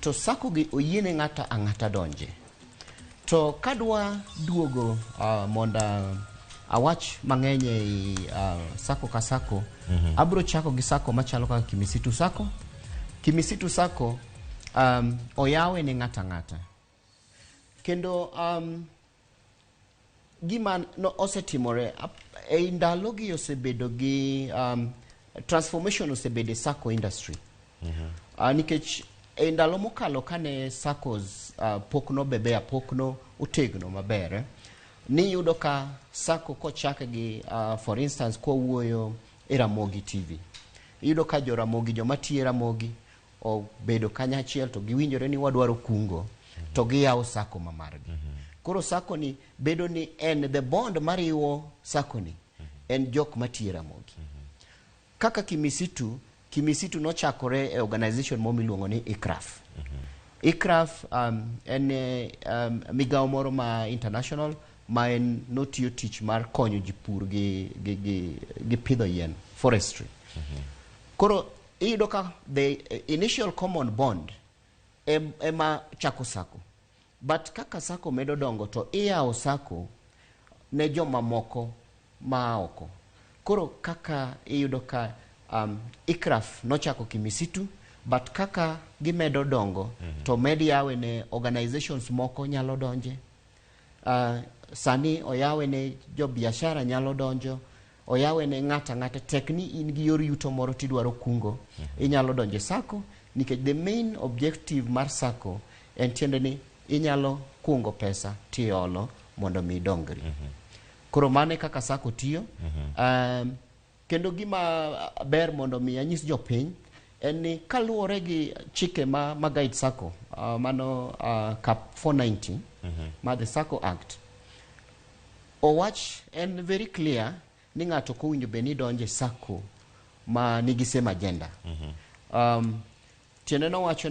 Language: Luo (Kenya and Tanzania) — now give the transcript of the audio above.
to sacco gi oyiene ng'ata ang'ata donje. To kadwa duogo monda awach mang'eny ei sacco ka sacco, abro chako gi sacco machalo kaka Kimisitu sacco. Kimisitu sacco oyawe ne ng'ata ng'ata. Kendo gima no osetimore e ndalo gi osebedo gi transformation osebede sacco industry. Nikech e ndalo mokalo kane saccos pokno bebea pokno utegno maber, ni yudo ka sacco kochake gi for instance kowuoyo e Ramogi TV. Yudo ka jo Ramogi joma tiyo Ramogi obedo kanyachiel to giwinjore ni wadwaro kungo to giyawo sacco mamargi. Koro sacco ni bedo ni en the bond mariwo sacco ni en jok matiyo Ramogi. Kaka Kimisitu nochakore e organization momiluongo ni ICRAF. ICRAF en migawo moro ma international ma en notiyo tich mar konyo ji pur gi pidho yien, forestry. Koro iyudo ka the initial common bond ema chako sacco. But kaka sacco medo dongo to iyawo sacco ne joma moko ma oko. Koro kaka iyudo ka ICRAF nochako Kimisitu, but kaka gimedo dongo to med yawe ne organizations moko nyalo donje. Sani oyawe ne jo biashara nyalo donjo, oyawe ne ng'ata ng'ata tekni in gi yor yuto moro tidwaro kungo, inyalo donje sacco, nikech the main objective mar sacco en tiende ni inyalo kungo pesa tiolo mondo mi dongri. Koro mane kaka sacco tiyo. Kendo gima ber mondo mi anyis jopiny en ni kaluwore gi chike ma guide sacco, mano Cap 490 ma the Sacco Act, owach en very clear ni ng'ato kowinjo be ni donje sacco ma nigi same agenda. Tiende no wacho